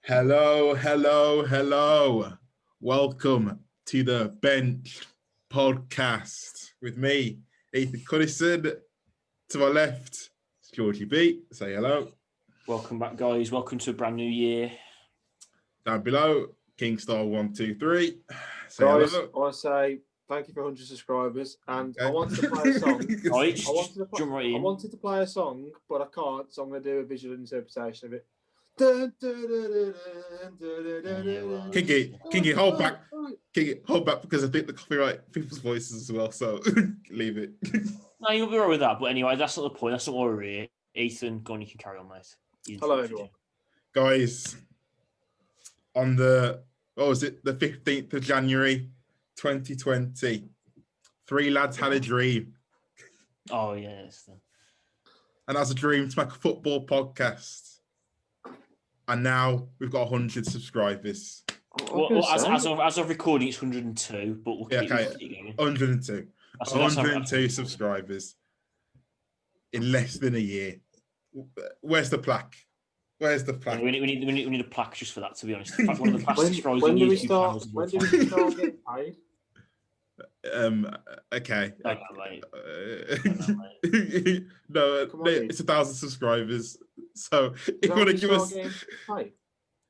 Hello, hello, hello. Welcome to the Bench Podcast with me, Ethan Cunnison. To my left, it's Georgie B. Say hello. Welcome back, guys. Welcome to a brand new year. Down below, Kingstar123. Say guys, hello. I want to say thank you for 100 subscribers, and okay. I wanted to play a song. Right, jump right in. I wanted to play a song, but I can't, so I'm going to do a visual interpretation of it. Kingy, hold back. Kingy, hold back because I think the copyright people's voices as well, so leave it. No, you'll be right with that. But anyway, that's not the point. That's not what we're here. Ethan, go on, you can carry on, mate. Hello, everyone. Guys, on the, what was it, the 15th of January, 2020, three lads had a dream. Oh, yes. And that's a dream to make a football podcast. And now we've got 100 subscribers. Well, as of recording, it's 102, but we'll keep going. 102. 102 subscribers in less than a year. Where's the plaque? Where's the plaque? Yeah, we need a plaque just for that, to be honest. In fact, one of the fastest rising YouTube channels. When do we start getting paid? Okay. Mate. No, it's 1,000 subscribers. So if you want to give us,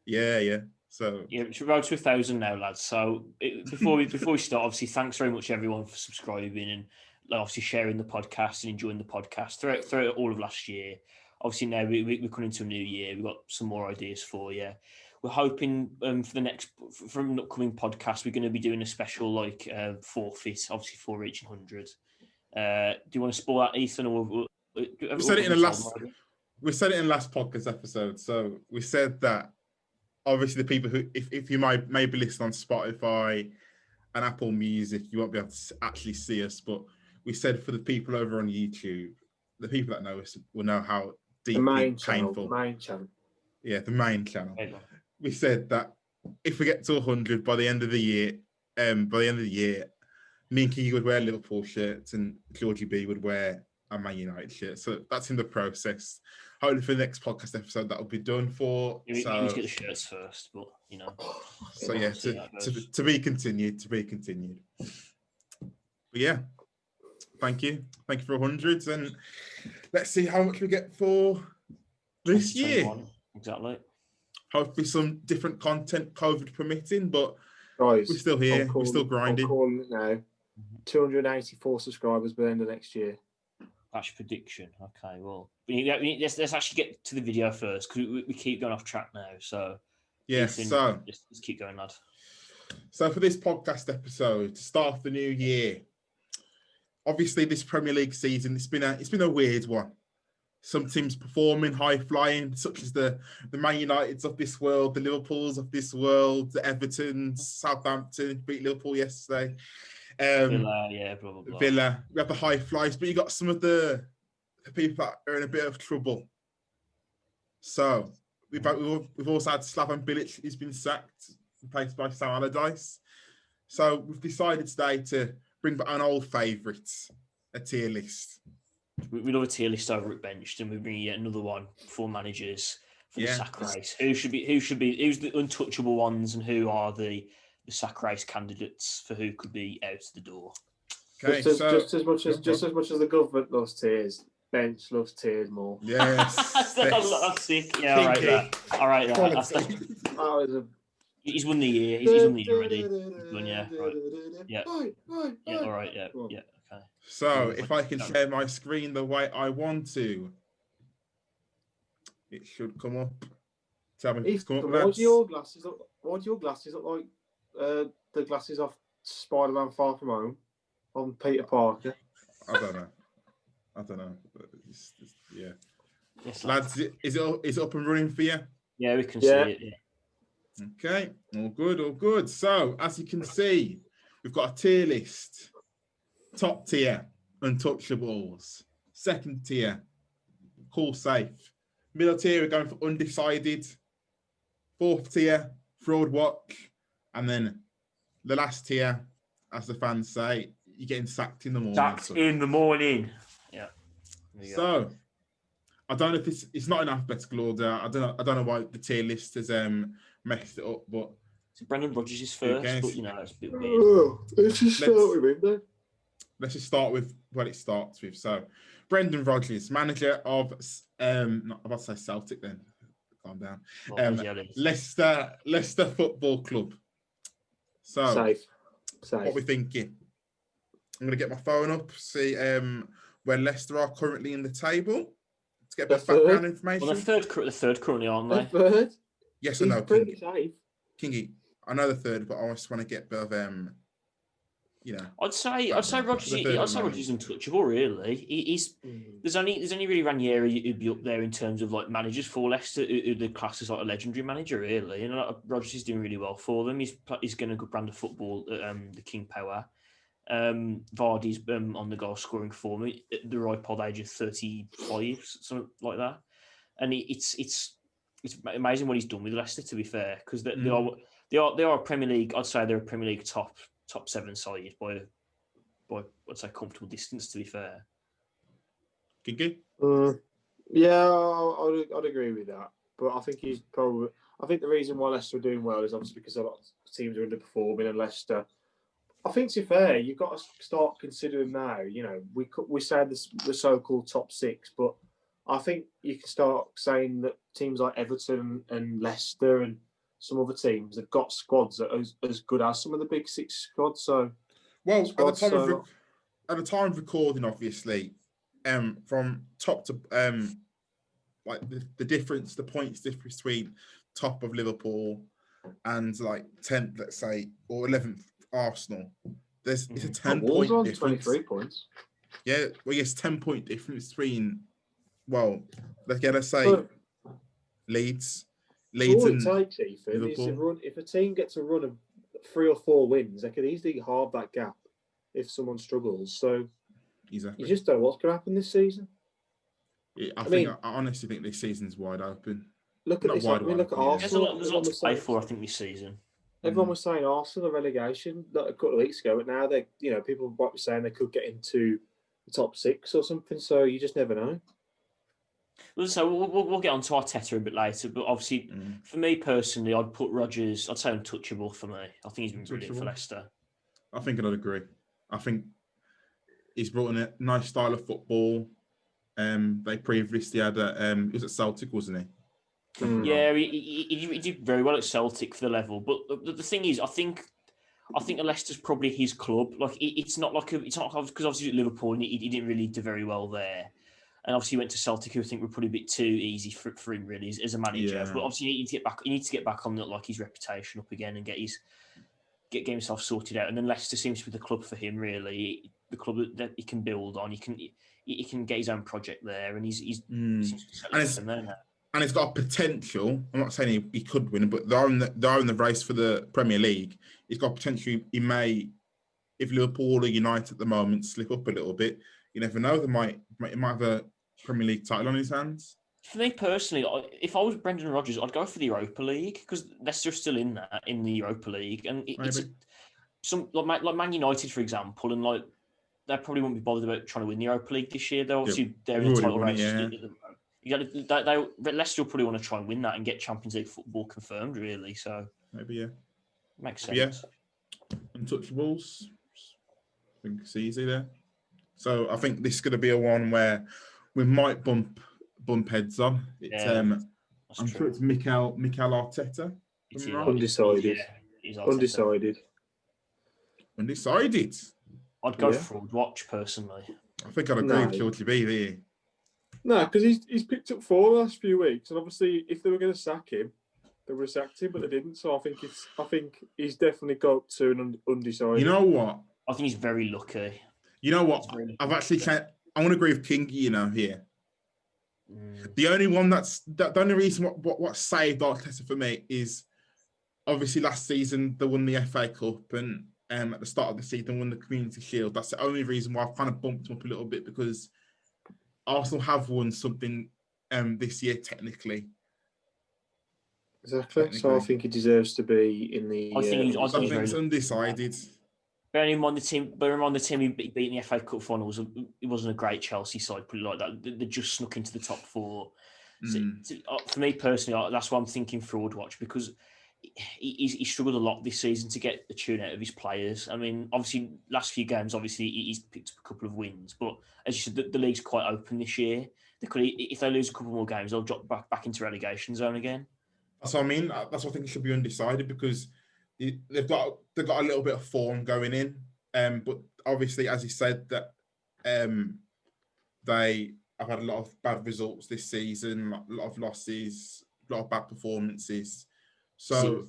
yeah. So yeah, it's about to 1,000 now, lads. So before we start, obviously, thanks very much everyone for subscribing and obviously sharing the podcast and enjoying the podcast throughout all of last year. Obviously, now we're coming into a new year. We've got some more ideas for you. We're hoping for an upcoming podcast, we're going to be doing a special forfeit, obviously for reaching 100. Do you want to spoil that, Ethan? Or we said it in the last. We said it in the last podcast episode. So we said that obviously the people who, if you maybe listen on Spotify and Apple Music, you won't be able to actually see us. But we said for the people over on YouTube, the people that know us will know how deeply painful. The main channel. Yeah, the main channel. We said that if we get to 100 by the end of the year, me and Kiki would wear Liverpool shirts and Georgie B would wear a Man United shirt. So that's in the process. Hopefully for the next podcast episode that will be done for. You need to get the shirts first, but you know. So yeah, to be continued. But yeah, thank you for 100s, and let's see how much we get for this year. Exactly. Hopefully some different content, COVID permitting, but guys, we're still here. We're still grinding. I'm calling it now. 284 subscribers by the end of next year. That's your prediction. Okay, well, let's actually get to the video first because we keep going off track now. So yeah, Ethan, so let's keep going, lad. So for this podcast episode, to start the new year, obviously this Premier League season, it's been a weird one. Some teams performing, high flying, such as the Man Uniteds of this world, the Liverpools of this world, the Evertons, Southampton beat Liverpool yesterday. Villa, yeah, blah, blah, blah. Villa. We have the high flies, but you got some of the people that are in a bit of trouble. So we've also had Slaven Bilic, who's been sacked, replaced by Sam Allardyce. So we've decided today to bring back an old favourite, a tier list. We love a tier list over at Benched, and we bring yet another one for managers for the sack race. Who's the untouchable ones, and who are the sack race candidates for who could be out the door? Okay, just as much as the government loves tiers, Bench loves tiers more. Yes, that's sick. Yeah, all right, that. He's won the year. He's won the year already. Yeah. All right. Yeah. Okay. So if I can share my screen the way I want to, it should come up. Why do your glasses look like the glasses off Spider-Man Far From Home on Peter Parker? I don't know. Yeah. Yes, lads, is it up and running for you? Yeah, we can see it. Yeah. Okay, all good. So as you can see, we've got a tier list. Top tier, untouchables. Second tier, call safe. Middle tier, we're going for undecided. Fourth tier, fraud watch. And then the last tier, as the fans say, you're getting sacked in the morning. Sacked in the morning. Yeah. So I don't know if it's not in alphabetical order. I don't know why the tier list has messed it up, but so Brendan Rodgers is first, but it's a bit weird. Let's just start with him then. Let's just start with what it starts with. So, Brendan Rodgers, manager of not about to say Celtic then. Calm down. Leicester Football Club. So, Safe. What we're thinking. I'm going to get my phone up, see where Leicester are currently in the table. To get a bit of background information. Well, they're third currently, aren't they? Third. Yes, I know. Pretty safe. Kingy, I know the third, but I just want to get a bit of I'd say Rodgers is untouchable. Really, there's only really Ranieri who'd be up there in terms of like managers for Leicester, who the class is like a legendary manager, really. And Rodgers is doing really well for them. He's getting a good brand of football at the King Power. Vardy's on the goal scoring form at the ripe old age of 35, something like that. And it's amazing what he's done with Leicester. To be fair, because they are a Premier League. I'd say they're a Premier League top 7 side by I'd say comfortable distance. To be fair, Kinky? Yeah, I'd agree with that. But I think the reason why Leicester are doing well is obviously because a lot of teams are underperforming, and Leicester. I think, to be fair, you've got to start considering now. You know, we say the so-called top 6, but I think you can start saying that teams like Everton and Leicester and some other teams have got squads that are as good as some of the big 6 squads. So, well, at the time of recording, obviously, from top to like the difference, the points difference between top of Liverpool and like 10th, let's say, or 11th. Arsenal. It's a 10-point difference. 23 points. Yeah, well, yes, 10-point difference between. Well, let's say Leeds all and it takes, Ethan, is to run. If a team gets a run of 3 or 4 wins, they can easily halve that gap if someone struggles. So exactly, you just don't know what's going to happen this season. Yeah, I honestly think this season's wide open. Look at this. Look at Arsenal. There's a lot to play for, I think, this season. Everyone was saying Arsenal are relegation a couple of weeks ago, but now people might be saying they could get into the top 6 or something. So you just never know. Well, so we'll get on to Arteta a bit later, but obviously, for me personally, I'd put Rodgers. I'd say untouchable for me. I think he's been brilliant for Leicester. I think I'd agree. I think he's brought in a nice style of football. They previously had he was at Celtic, wasn't he? Yeah, he did very well at Celtic for the level, but the thing is, I think Leicester's probably his club. Like it's not because obviously at Liverpool and he didn't really do very well there, and obviously he went to Celtic, who I think were probably a bit too easy for him really as a manager. Yeah. But obviously he needs to get back on his reputation up again and get himself sorted out. And then Leicester seems to be the club for him really, the club that he can build on. He can get his own project there, and he's there now. And it's got a potential. I'm not saying he could win, but they're in the race for the Premier League. He's got potential. He may, if Liverpool or United at the moment slip up a little bit, you never know. He might have a Premier League title on his hands. For me personally, if I was Brendan Rodgers, I'd go for the Europa League because Leicester's still in the Europa League, and it's like Man United, for example, and like they probably won't be bothered about trying to win the Europa League this year. They're obviously they're in the title race. Leicester will probably want to try and win that and get Champions League football confirmed, really. So maybe, yeah, makes sense. Yeah, untouchables. I think it's easy there. So I think this is going to be a one where we might bump heads on. It's I'm sure it's Mikel Arteta. Undecided. Yeah, Undecided. I'd go Fraud Watch personally. I think I'd agree with Georgie B there. No, because he's picked up 4 the last few weeks, and obviously, if they were going to sack him, they would have sacked him, but they didn't. So I think he's definitely got to an undecided. You know what? I think he's very lucky. You know what? I've actually I want to agree with Kingy. Here. The only one the only reason what saved Arteta for me is obviously last season they won the FA Cup and at the start of the season won the Community Shield. That's the only reason why I've kind of bumped him up a little bit because Arsenal have won something this year technically. Exactly. So I think he deserves to be in the. I think it's undecided. Bearing in mind the team he beat in the FA Cup final it wasn't a great Chelsea side, put it like that. They just snuck into the top four. So, for me personally, that's why I'm thinking fraud watch, because he struggled a lot this season to get the tune out of his players. I mean, obviously, last few games, obviously, he's picked up a couple of wins, but as you said, the league's quite open this year. If they lose a couple more games, they'll drop back into relegation zone again. That's what I mean. That's why I think it should be undecided, because they've got a little bit of form going in. But obviously, as you said, that they have had a lot of bad results this season, a lot of losses, a lot of bad performances. So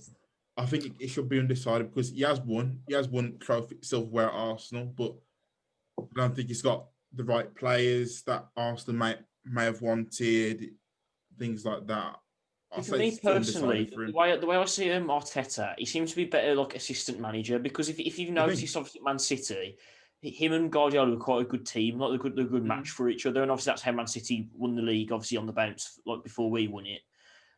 I think it should be undecided, because he has won. He has won trophy silverware at Arsenal, but I don't think he's got the right players that Arsenal may have wanted, things like that. For me personally, the way I see Arteta, he seems to be better like assistant manager, because if you've noticed, obviously Man City, him and Guardiola were quite a good team, like they're a good match for each other, and obviously that's how Man City won the league, obviously on the bounce, like before we won it,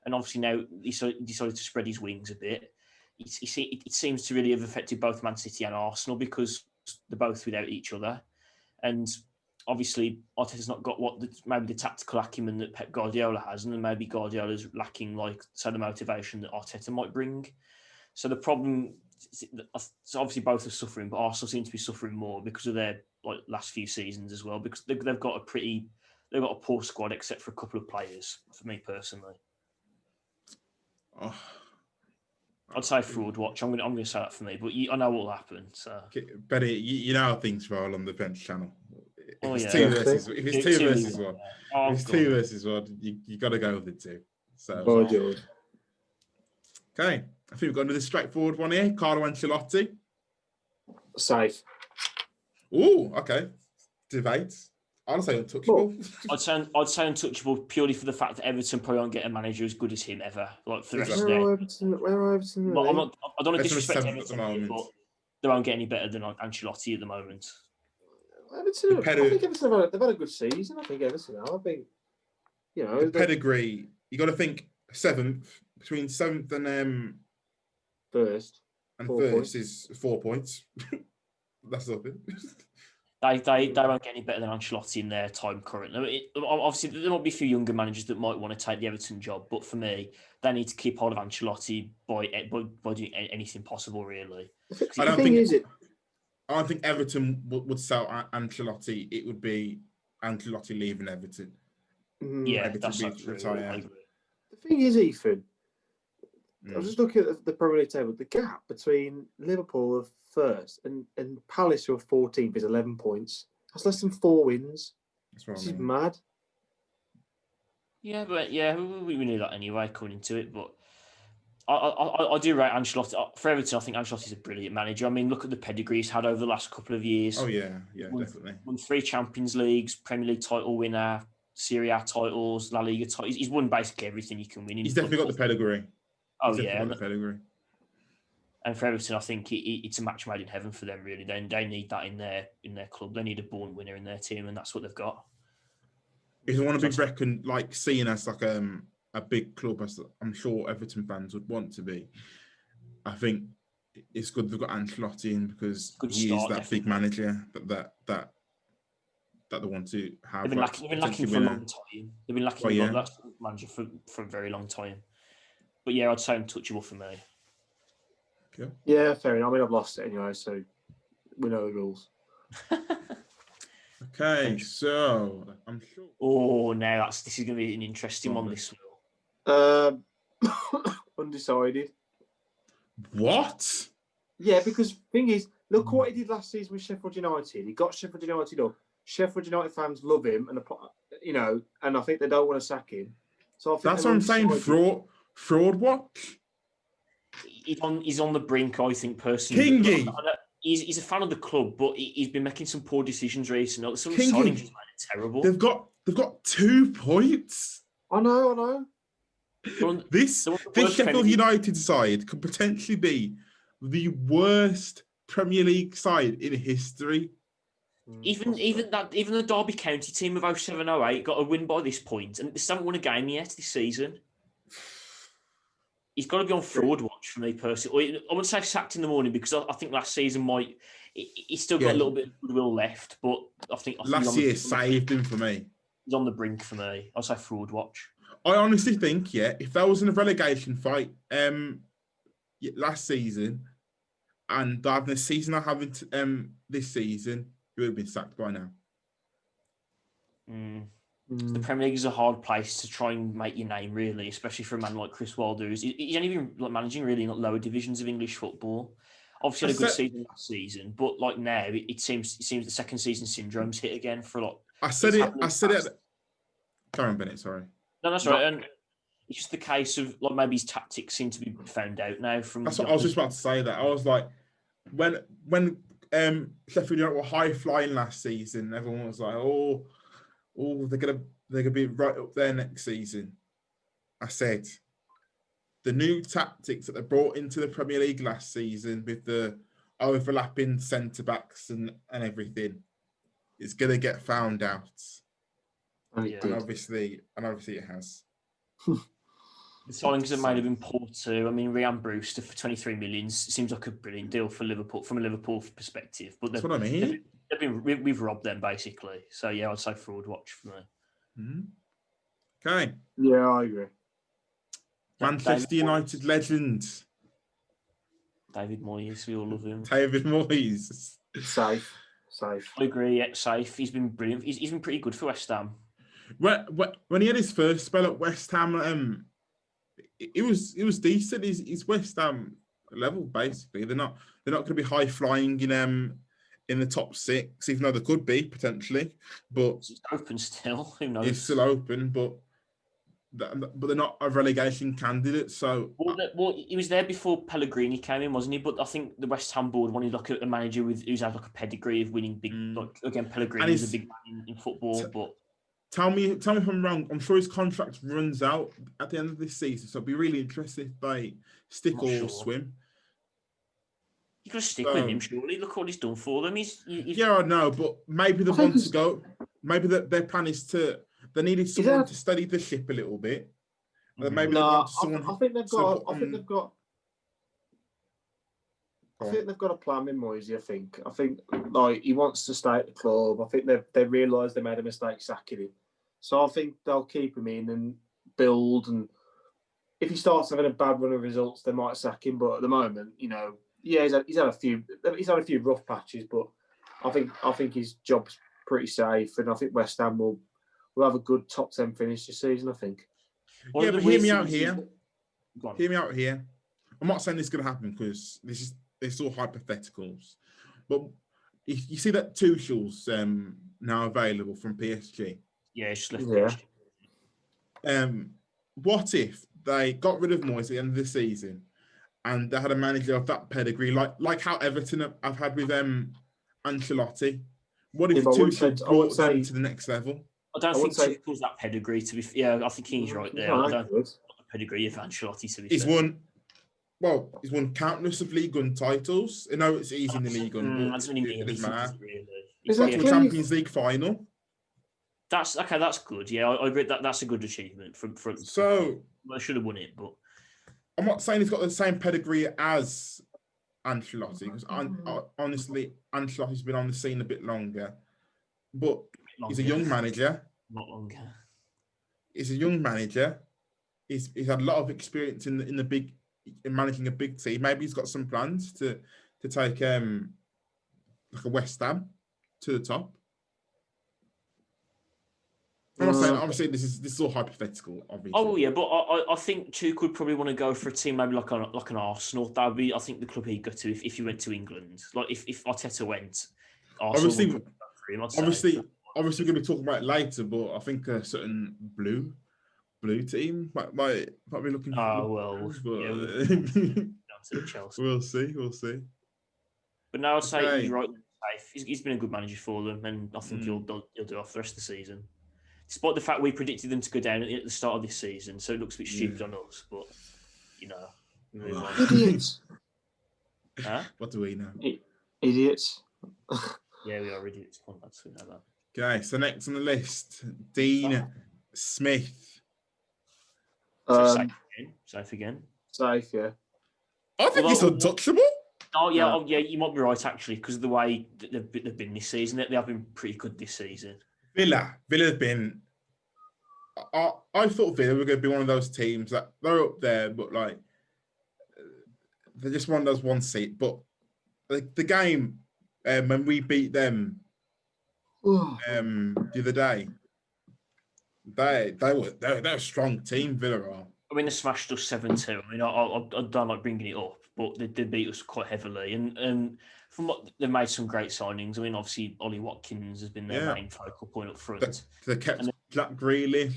and obviously now he decided to spread his wings a bit. It seems to really have affected both Man City and Arsenal, because they're both without each other, and obviously Arteta's not got maybe the tactical acumen that Pep Guardiola has, and then maybe Guardiola's lacking the motivation that Arteta might bring. So the problem, so obviously both are suffering, but Arsenal seem to be suffering more because of their last few seasons as well, because they've got a poor squad except for a couple of players. For me personally, I'd say fraud watch. I'm going to say that for me, but I know what will happen. So, but you know how things roll on the bench channel. If it's two versus one, you got to go with it too. So, George. Okay, I think we've got another straightforward one here. Carlo Ancelotti. Safe. Oh, okay. Debate. I'd say untouchable. I'd say untouchable purely for the fact that Everton probably won't get a manager as good as him ever. Like for the rest of their. Where are Everton? Well, I don't want to disrespect Everton, but they won't get any better than Ancelotti at the moment. Everton, I think Everton they've had a good season. I think Everton now. I think the pedigree. You got to think between seventh and first. And first is 4 points. That's nothing. They won't get any better than Ancelotti in their time currently. Obviously, there might be a few younger managers that might want to take the Everton job, but for me, they need to keep hold of Ancelotti by doing anything possible, really. I don't think Everton would sell Ancelotti. It would be Ancelotti leaving Everton. Yeah, Everton that's not true. retire. The thing is, Ethan, I was just looking at the Premier League table. The gap between Liverpool of first and Palace, who are 14th, is 11 points. That's less than 4 wins. This is mad. Yeah, but we knew that anyway, according to it. But I do rate Ancelotti. For Everton, I think Ancelotti's a brilliant manager. I mean, look at the pedigree he's had over the last couple of years. Oh, yeah, definitely. Won 3 Champions Leagues, Premier League title winner, Serie A titles, La Liga titles. He's won basically everything you can win. He's definitely got the pedigree. Oh, yeah. And for Everton, I think it's a match made in heaven for them, really. They need that in their club. They need a born winner in their team, and that's what they've got. If they want to be reckoned, seen as a big club, as I'm sure Everton fans would want to be, I think it's good they've got Ancelotti in, because he is that big manager that they want to have. They've been lacking for a long time. They've been lacking that manager for a very long time. But yeah, I'd say untouchable for me. Okay. Yeah, fair enough. I mean, I've lost it anyway, so we know the rules. Okay, so I'm sure. Oh, now this is going to be an interesting one. This one. Undecided. What? Yeah, because the thing is, look what he did last season with Sheffield United. He got Sheffield United up. Sheffield United fans love him, and I think they don't want to sack him. So I think that's what I'm saying. Fraud watch. He's on the brink, I think, personally. Kingy. He's a fan of the club, but he's been making some poor decisions recently. Some signings just made it terrible. They've got 2 points. I know. This Sheffield United side could potentially be the worst Premier League side in history. Even the Derby County team of 07-08 got a win by this point, and they haven't won a game yet this season. He's got to be on fraud watch for me personally. I wouldn't say sacked in the morning, because I think last season he's still got a little bit of goodwill left, but I think last year saved him for me. He's on the brink for me. I'll say fraud watch. I honestly think, if there was in a relegation fight last season and having a season I haven't this season, he would have been sacked by now. The Premier League is a hard place to try and make your name, really, especially for a man like Chris Wilder. He's only been managing really not lower divisions of English football. Obviously, had a good season last season, but like now, it seems the second season syndrome's hit again for a lot. I said it. Karen Bennett, sorry. No, that's right. And it's just the case of like maybe his tactics seem to be found out now. That's what I was just about to say. That I was like, when Sheffield United were high flying last season, everyone was like, oh, they're gonna be right up there next season. I said, the new tactics that they brought into the Premier League last season with the overlapping centre backs and everything is gonna get found out. And obviously it has. The signings that might have been poor too. I mean, Ryan Brewster for 23 million seems like a brilliant deal for Liverpool from a Liverpool perspective. But that's what I mean. We've robbed them basically. So yeah, I'd say fraud watch for me. Okay. Yeah, I agree. Manchester United legend David Moyes. We all love him. David Moyes. Safe. I agree. Yeah, safe. He's been brilliant. He's been pretty good for West Ham. When he had his first spell at West Ham, it was decent. He's West Ham level basically. They're not going to be high flying in the top 6, even though they could be potentially. But it's open still. Who knows? It's still open, but they're not a relegation candidate. So he was there before Pellegrini came in, wasn't he? But I think the West Ham board wanted like a manager who's had like a pedigree of winning big. Like again, Pellegrini is a big man in football, but. Tell me if I'm wrong. I'm sure his contract runs out at the end of this season, so I'd be really interested if they stick or swim. You got to stick with him, surely. Look what he's done for them. He's yeah, I know, but maybe they want to go. Maybe their plan is they needed someone to steady the ship a little bit. Maybe they want someone. I think they've got a plan with Moisey. I think like he wants to stay at the club. I think they realised they made a mistake sacking him. So I think they'll keep him in and build. And if he starts having a bad run of results, they might sack him. But at the moment, he's had a few rough patches. But I think his job's pretty safe, and I think West Ham will have a good top 10 finish this season. I think. Yeah, but hear me out here. Hear me out here. I'm not saying this is going to happen because it's all hypotheticals. But if you see that Tuchel's now available from PSG. Yeah, it's just left PSG. What if they got rid of Moyes at the end of the season and they had a manager of that pedigree, like how Everton have had with Ancelotti? What if Tuchel brought them to the next level? I don't think Tuchel's that pedigree to be. Yeah, I think he's right there. I don't think the pedigree of Ancelotti to be. He's won countless of League One titles. I know it's easy in the League One, but it doesn't matter. He's got to a Champions League final. That's okay. That's good. Yeah, I agree. That's a good achievement from. So I should have won it, but I'm not saying he's got the same pedigree as Ancelotti because honestly, Ancelotti's been on the scene a bit longer, but he's a young manager. Not longer. He's a young manager. He's had a lot of experience in managing a big team. Maybe he's got some plans to take like a West Ham to the top. I'm not saying, obviously this is all hypothetical, obviously. Oh yeah, but I think Tuchel would probably want to go for a team maybe like an Arsenal. That would be, I think, the club he'd go to if he went to England. Like if Arteta went, Arsenal obviously we're going to be talking about it later, but I think a certain blue team might be looking. Oh well, Chelsea. We'll see. But now I'd say he's right. He's been a good manager for them, and I think he'll do it for the rest of the season. Despite the fact we predicted them to go down at the start of this season, so it looks a bit stupid on us, but idiots. Huh? What do we know? Idiots. Yeah, we are idiots. We know that. Okay, so next on the list, Dean Smith. Safe again. Safe, yeah. I think he's untouchable. Yeah, you might be right actually because of the way that they've been this season. They have been pretty good this season. Villa's been. I thought Villa were going to be one of those teams that they're up there, but like they're just one of those one seat. But the game when we beat them the other day, they're a strong team. Villa are. I mean, they smashed us 7-2. I mean, I don't like bringing it up, but they did beat us quite heavily. And from what they've made some great signings. I mean, obviously Ollie Watkins has been their main focal point up front. They kept Jack Grealish,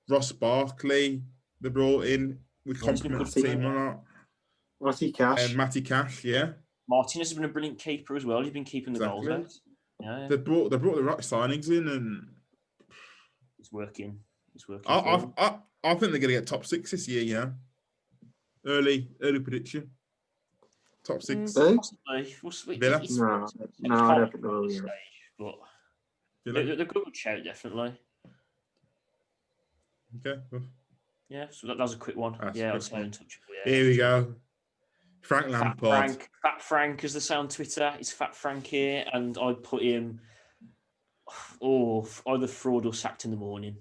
Ross Barkley. They brought in with compliments the team or not. Matty Cash, yeah. Martinez has been a brilliant keeper as well. He's been keeping the goals out. Yeah. They brought the right signings in, and it's working. I think they're going to get top 6 this year. Yeah, early prediction. Top 6. Villa? No, I don't think they'll. But they're a good shout, definitely. Okay. Yeah, so that was a quick one. I'd say untouchable. Yeah. Here we go. Frank Lampard. Fat Frank, as they say on Twitter. It's Fat Frank here, and I'd put him either fraud or sacked in the morning.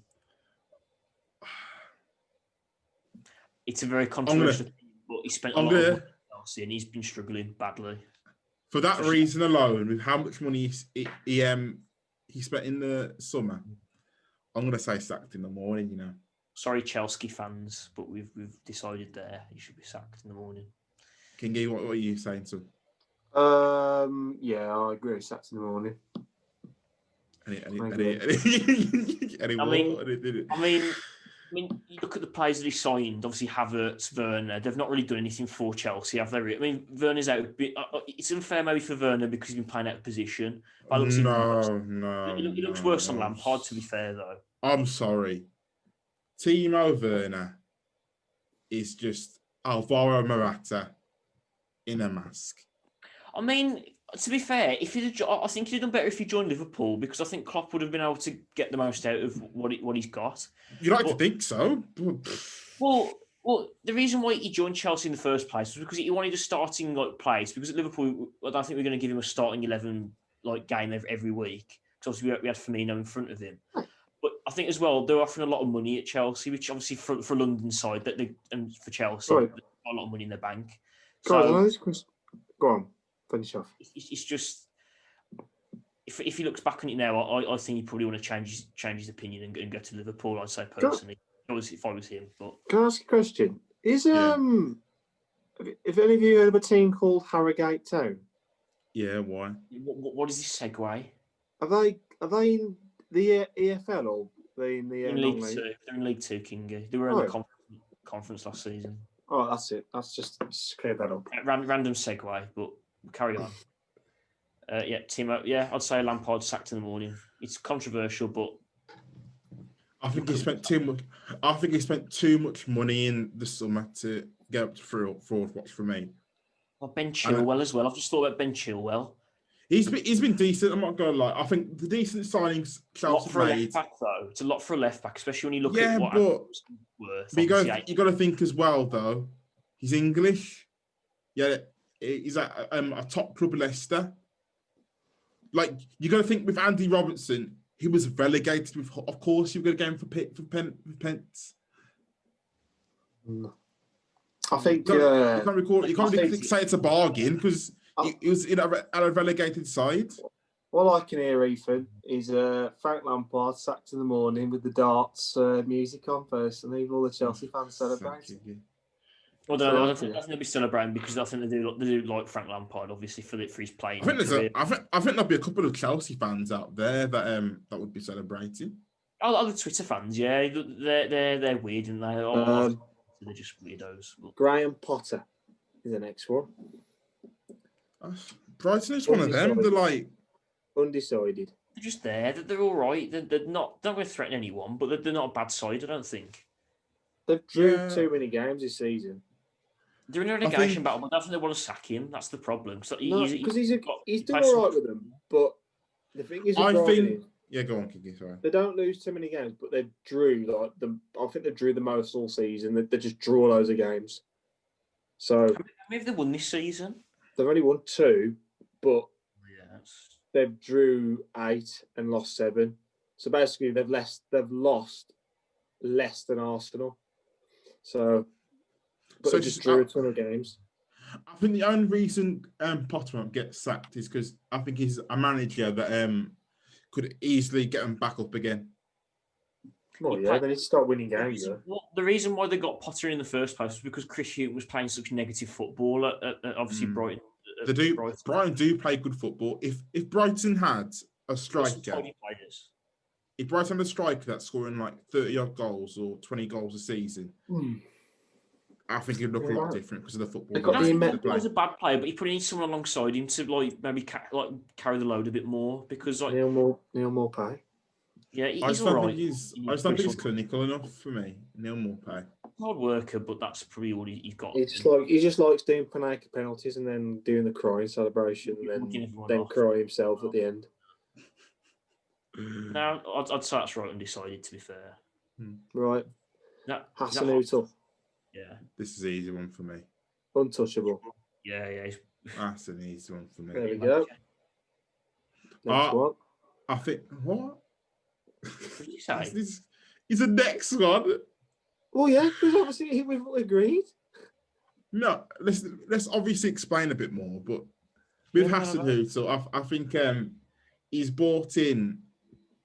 It's a very controversial thing, but he spent a lot of money on Chelsea and he's been struggling badly. For that reason alone, with how much money he spent in the summer, I'm going to say sacked in the morning, you know. Sorry, Chelsea fans, but we've decided there he should be sacked in the morning. Kingy, what are you saying to? Yeah, I agree. Sacked in the morning. I mean, you look at the players that he signed. Obviously, Havertz, Werner. They've not really done anything for Chelsea, have they? I mean, Werner's out. It's unfair maybe for Werner because he's been playing out of position. But he looks worse on Lampard. To be fair, though, I'm sorry. Timo Werner is just Alvaro Morata in a mask. I mean, to be fair, I think he'd have done better if he joined Liverpool because I think Klopp would have been able to get the most out of what he's got. You'd like to think so. Well, the reason why he joined Chelsea in the first place was because he wanted a starting place. Because at Liverpool, I don't think we're going to give him a starting 11 game every week. Because obviously we had Firmino in front of him. But I think as well they're offering a lot of money at Chelsea, which obviously for London side and for Chelsea, they've got a lot of money in their bank. Go on. Finish off. It's just if he looks back on it now, I think he probably want to change his opinion and go to Liverpool. I'd say personally, if I was him. But can I ask a question? Is have any of you heard of a team called Harrogate Town? Yeah, why? What is this segue? Are they in the EFL or they in the League 2? They're in League 2, Kingy. They were in the conference last season. Oh, that's it. That's just clear that up. Random segue, but carry on. Timo. Yeah, I'd say Lampard sacked in the morning. It's controversial, but I think he spent too much. I think he spent too much money in the summer to get up to fraud watch for me. Well, Ben Chilwell as well. I've just thought about Ben Chilwell. He's been decent. I'm not going to lie. I think the decent signings Chelsea made. Left back, though. It's a lot for a left back, especially when you look at what worth. But you got to think as well, though. He's English. Yeah, he's at a top club, Leicester. Like you got to think with Andy Robertson, he was relegated. Of course, you're going to go for pence. I think you can't say it's a bargain because he was in a relegated side. All I can hear, Ethan, is Frank Lampard sacked in the morning with the darts music on first, and all the Chelsea fans celebrating. Well, I don't think they'll be celebrating because I think they do like Frank Lampard, obviously for his playing. I think there'll be a couple of Chelsea fans out there that would be celebrating. Other Twitter fans, yeah, they're weird and they're just weirdos. But... Graham Potter is the next one. Brighton is one of them. They're like undecided. They're just there. They're all right. They're not going to threaten anyone, but they're not a bad side. I don't think they've drew too many games this season. They're in a relegation battle, but I don't think they want to sack him. That's the problem. Because he's doing all right with them. But the thing is, go on, Kiki. Sorry. They don't lose too many games, but they drew I think they drew the most all season. They just draw loads of games. So Maybe they won this season. they've only won 2, but Yeah. they've drew 8 and lost 7. So basically, they've lost less than Arsenal. So, but they just drew a ton of games. I think the only reason Potter won't get sacked is because I think he's a manager that could easily get them back up again. Well, yeah, they need to start winning games. The reason why they got Potter in the first place was because Chris Hughton was playing such negative football at obviously Brighton. Brighton do play good football. If Brighton had a striker, if Brighton had a striker that's scoring like 30 odd goals or 20 goals a season, I think it'd look a lot different because of the football. He was a bad player, but he probably needs someone alongside him to like maybe carry the load a bit more because like Neil Maupay. Yeah, I just don't think he's clinical enough for me. Neil Maupay. Hard worker, but that's probably all he's got. He just likes doing penalties and then doing the crying celebration and then cry himself at the end. No, I'd say that's right undecided, to be fair. Right. Hasenhuttl. Yeah. This is an easy one for me. Untouchable. Yeah. That's an easy one for me. There we go. Next one. I think, what? What did you say? He's the next one. Well, yeah, because obviously we've agreed. No, let's obviously explain a bit more, but with Hasenhuttl, I think he's brought in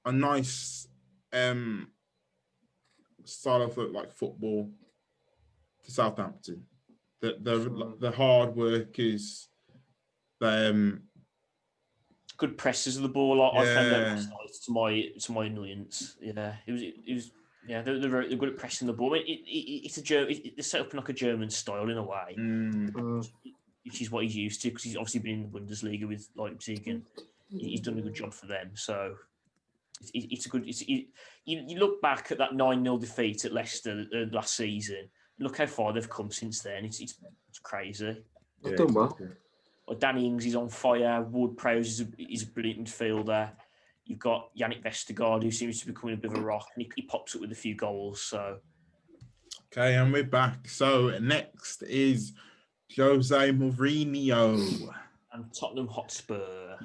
a nice style of like football to Southampton. The hard workers, good presses of the ball. I found that last night to my annoyance. Yeah, it was. Yeah, they're good at pressing the ball. It's it's set up in like a German style in a way, which is what he's used to because he's obviously been in the Bundesliga with Leipzig and he's done a good job for them. So it's a good. You look back at that 9-0 defeat at Leicester last season. Look how far they've come since then. It's crazy. They've done well. Danny Ings is on fire. Ward-Prowse is a brilliant midfielder. You've got Yannick Vestergaard, who seems to be becoming a bit of a rock, and he pops up with a few goals. So, okay, and we're back. So next is Jose Mourinho and Tottenham Hotspur.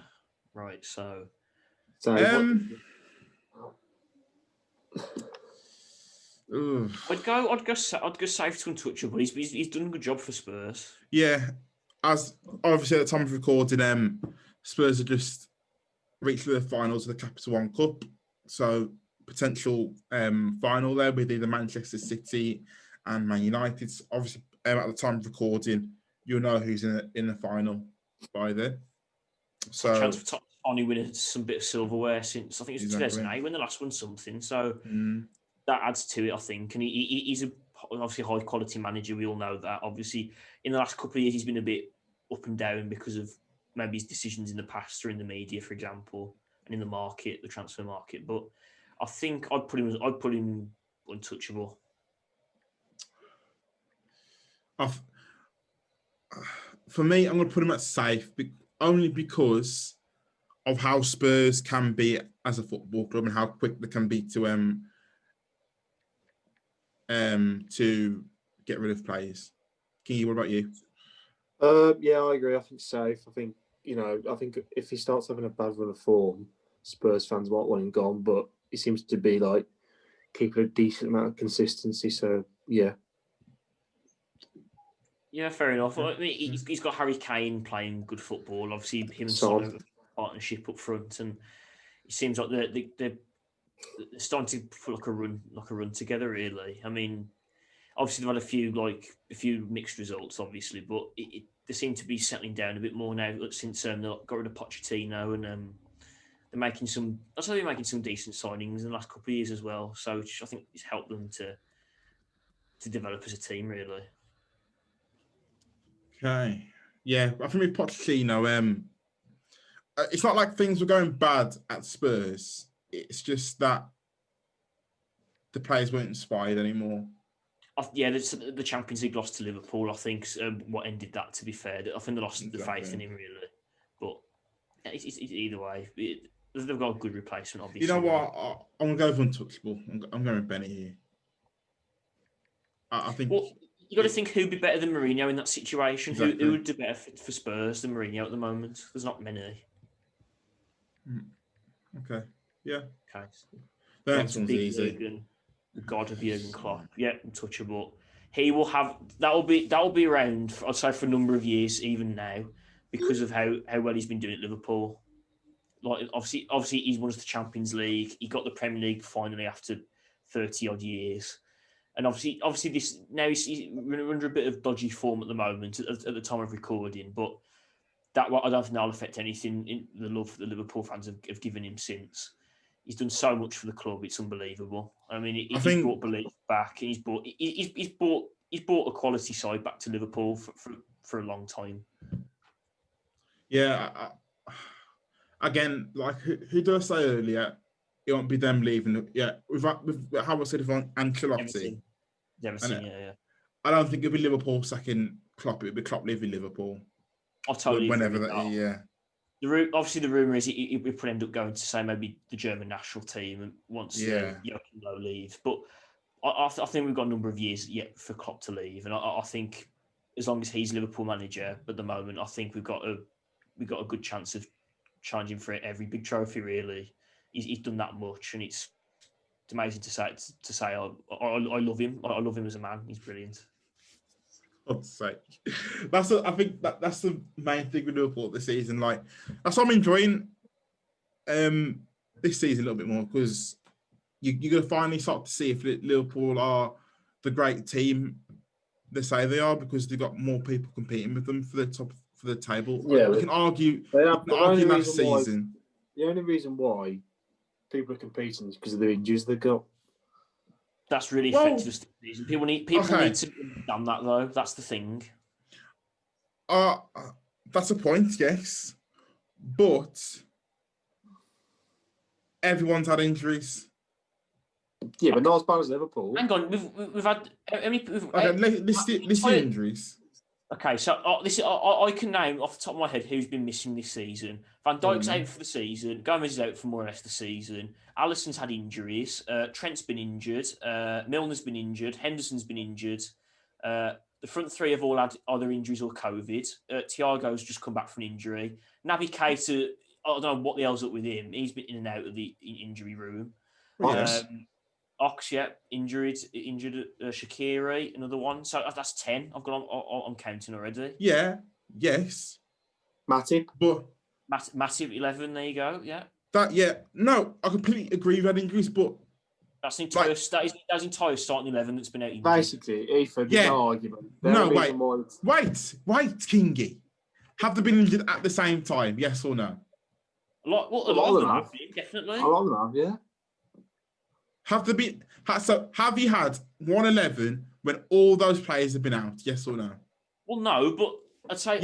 Right. So, I'd go safe to untouchable. He's done a good job for Spurs. Yeah, as obviously at the time of recording, Spurs are just reached the finals of the Capital One Cup, so potential final there with either Manchester City and Man United. Obviously, at the time of recording, you'll know who's in the final by then. So chance for Tottenham only winning some bit of silverware since I think it was 2008 when the last won something. So that adds to it, I think. And he's obviously a high quality manager. We all know that. Obviously, in the last couple of years, he's been a bit up and down because of maybe his decisions in the past or in the media, for example, and in the market, the transfer market. But I think I'd put him untouchable. For me, I'm going to put him at safe, only because of how Spurs can be as a football club and how quick they can be to get rid of players. Kingy, what about you? Yeah, I agree. I think safe. I think if he starts having a bad run of form, Spurs fans might want him gone, but he seems to be like keeping a decent amount of consistency. So yeah. Yeah, fair enough. I mean, he's got Harry Kane playing good football. Obviously, him and Son have a partnership up front, and it seems like they're starting to put like a run together. Really, I mean, obviously they've had a few mixed results, obviously, but they seem to be settling down a bit more now since they got rid of Pochettino, and they're making some decent signings in the last couple of years as well. So which I think has helped them to develop as a team, really. Okay, yeah, I think with Pochettino, it's not like things were going bad at Spurs. It's just that the players weren't inspired anymore. Yeah, the Champions League loss to Liverpool, I think, what ended that, to be fair. I think they lost the faith in him, really. But it's either way. They've got a good replacement, obviously. You know what? I'm going to go with untouchable. I'm going with Benny here. I think... Well, You got to think who'd be better than Mourinho in that situation. Exactly. Who would do better for Spurs than Mourinho at the moment? There's not many. Okay. Yeah. Okay. The Got next to one's Big easy. Jurgen, the god of Jurgen Klopp. Yeah, untouchable. He will have that'll be around. I'd say for a number of years, even now, because of how well he's been doing at Liverpool. Like obviously he's won us the Champions League. He got the Premier League finally after 30 odd years. And obviously this now he's under a bit of dodgy form at the moment at the time of recording, but I don't think that'll affect anything in the love the Liverpool fans have given him since. He's done so much for the club; it's unbelievable. I mean, he's brought belief back, and he's brought a quality side back to Liverpool for a long time. Yeah. Again, like who did I say earlier? It won't be them leaving. Yeah, with how I said about Ancelotti. Everything, yeah. I don't think it'll be Liverpool sacking Klopp. It'll be Klopp leaving Liverpool. I totally whenever agree with that. Yeah. Obviously, the rumour is he would end up going to say maybe the German national team once Joachim Low leaves. But I think we've got a number of years yet for Klopp to leave, and I think as long as he's Liverpool manager at the moment, I think we've got a good chance of challenging for every big trophy. Really, he's done that much, and it's amazing to say. I love him. I love him as a man. He's brilliant. God's sake. I think that's the main thing with Liverpool this season. Like that's what I'm enjoying this season a little bit more because you're gonna finally start to see if Liverpool are the great team they say they are because they've got more people competing with them for the table. Yeah, we can argue last season. The only reason why people are competing is because of the injuries they got. That's really affected us this season. People need to understand that though. That's the thing. That's a point, yes. But everyone's had injuries. Yeah, but not as bad as Liverpool. Hang on, we've had. List the injuries. Okay, so I can name off the top of my head who's been missing this season. Van Dijk's out for the season. Gomez is out for more or less the season. Alisson's had injuries. Trent's been injured. Milner's been injured. Henderson's been injured. The front three have all had either injuries or COVID. Thiago's just come back from an injury. Naby Keita, I don't know what the hell's up with him. He's been in and out of the injury room. Yes. Ox, injured. Shaqiri, another one. So that's 10. I'm counting already. Yeah. Yes. Matip. But Matip 11. There you go. Yeah. No, I completely agree with that injuries, but that's entire that's entire starting 11 that's been out injured. Basically, Ethan, there's no argument. Wait, Kingy. Have they been injured at the same time? Yes or no? A lot of them have been, definitely. A lot of them have, yeah. Have you had 111 when all those players have been out? Yes or no? Well, no, but I'd say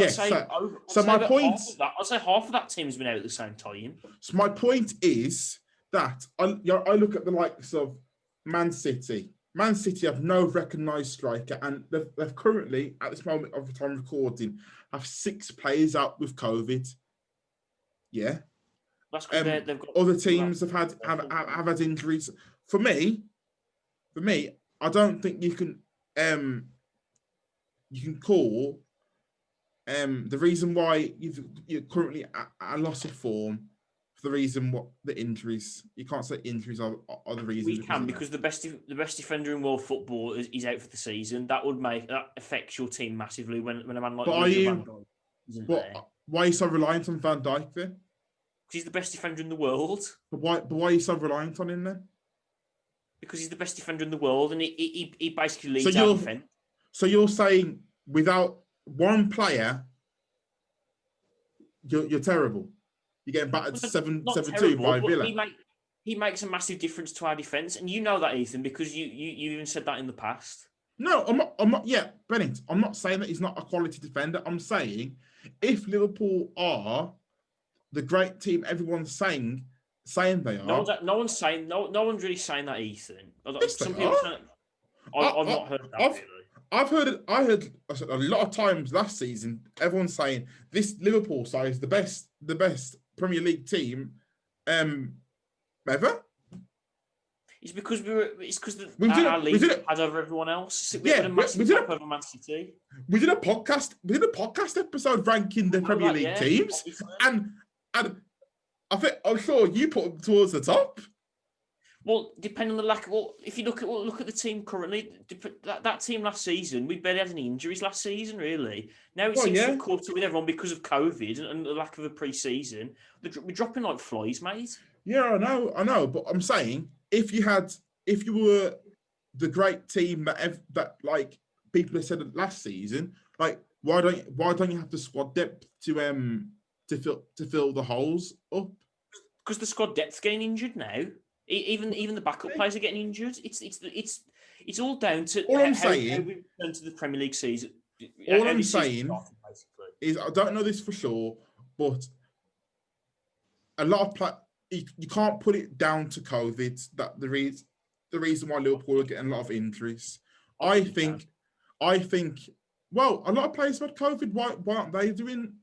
my point. I'd say half of that team has been out at the same time. So my point is that I look at the likes of Man City. Man City have no recognised striker, and they've currently, at this moment of the time recording, have 6 players out with COVID. Yeah. That's because they've got other teams have had injuries. For me, I don't think you can call the reason why you're currently at a loss of form for the reason what the injuries. You can't say injuries are the reason. We can because the best defender in world football is out for the season. That affects your team massively when a man like Van Dijk isn't there. Why are you so reliant on Van Dijk then? Because he's the best defender in the world. But why are you so reliant on him then? Because he's the best defender in the world, and he basically leads our defence. So you're saying without one player, you're terrible. You're getting battered 7-2 by Villa. He makes a massive difference to our defence, and you know that, Ethan, because you even said that in the past. No, I'm not. Yeah, Bennett. I'm not saying that he's not a quality defender. I'm saying if Liverpool are the great team everyone's saying they are. No one's really saying that, Ethan. Yes, Some people saying, I've not heard that really. I heard a lot of times last season, everyone's saying this Liverpool side is the best Premier League team ever. It's because our we league did it. had over everyone else. We Yeah, had a massive we did gap over Man City. We did a podcast episode ranking the Premier League teams, obviously. and I'm sure you put them towards the top. Well, depending on the lack of, if you look at the team currently, that team last season, we barely had any injuries last season, really. Now it seems to have caught up with everyone because of COVID and the lack of a pre-season. We're dropping like flies, mate. Yeah, I know, but I'm saying if you were the great team that like people have said last season, like why don't you have the squad depth to fill the holes up? Because the squad depth's getting injured now. Even the backup players are getting injured. It's all down to how we return to the Premier League season. All I'm saying is I don't know this for sure, but a lot of you can't put it down to COVID. That the reason why Liverpool are getting a lot of injuries. I think. Well, a lot of players have had COVID. Why aren't they doing?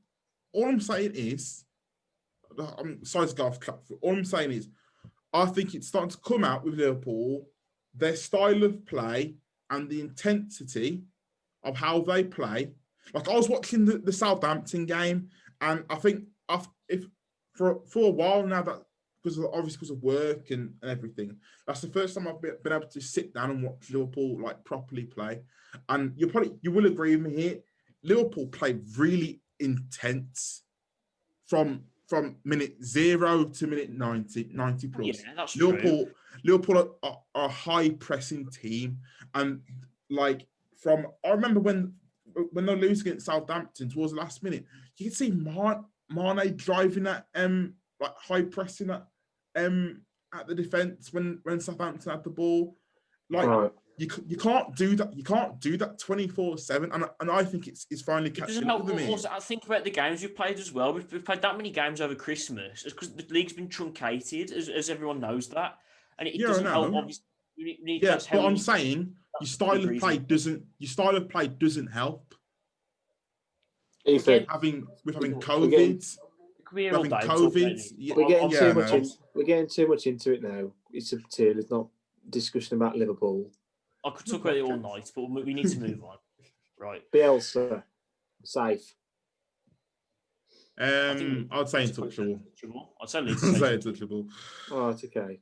All I'm saying is, I'm sorry to go off track. All I'm saying is, I think it's starting to come out with Liverpool, their style of play and the intensity of how they play. Like I was watching the Southampton game, and I think if for a while now, that because of work and everything, that's the first time I've been able to sit down and watch Liverpool like properly play. And you will agree with me here. Liverpool play really intense from minute 0 to minute 90 plus. Yeah, that's true. Liverpool are a high pressing team, and like I remember when they lose against Southampton towards the last minute, you can see Mane driving at like high pressing at the defense when Southampton had the ball. Like right. you can't do that. You can't do that 24/7, and I think it's finally catching up with me. Also, I think about the games we've played as well. We've played that many games over Christmas because the league's been truncated, as everyone knows that, and it doesn't help. Obviously, but I'm saying your style of play doesn't help. With having COVID. We're getting too much into it now. It's not discussion about Liverpool. I could talk about it all night, but we need to move on. Right. Bielsa, safe. I'd say untouchable. I'd say Leeds. Untouchable. Oh, it's okay.